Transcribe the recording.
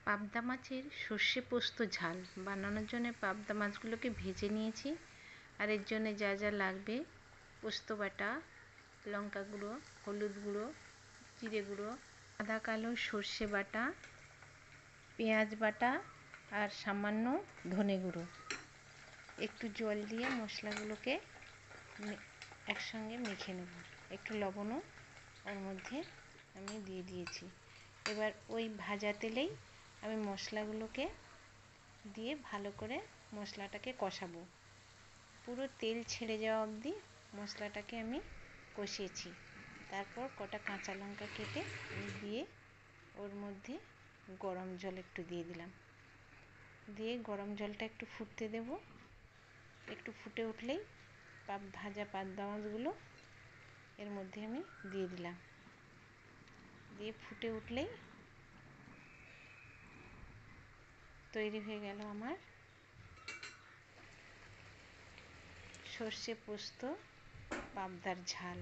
পাবদা মাছের সর্ষে পোস্ত ঝাল বানানোর জন্য পাবদা মাছগুলোকে ভেজে নিয়েছি। আর এর জন্য যা যা লাগবে: পোস্ত বাটা, লঙ্কা গুঁড়ো, হলুদ গুঁড়ো, জিরে গুঁড়ো, আদা কালো সর্ষে বাটা, পেঁয়াজ বাটা আর সামান্য ধনে গুঁড়ো। একটু জল দিয়ে মশলাগুলোকে একসঙ্গে মেখে নেব। একটু লবণও ওর মধ্যে আমি দিয়ে দিয়েছি। এবার ওই ভাজা তেলেই আমি মশলাগুলোকে দিয়ে ভালো করে মশলাটাকে কষাবো। পুরো তেল ছেড়ে যাওয়া অবধি মশলাটাকে আমি কষিয়েছি। তারপর কটা কাঁচা লঙ্কা কেটে আমি দিয়ে ওর মধ্যে গরম জল একটু দিয়ে দিলাম। দিয়ে গরম জলটা একটু ফুটতে দেব। একটু ফুটে উঠলেই ভাজা পাবদা মাছগুলো এর মধ্যে আমি দিয়ে দিলাম। দিয়ে ফুটে উঠলেই তৈরি হয়ে গেল আমার সর্ষে পোস্ত পাবদার ঝাল।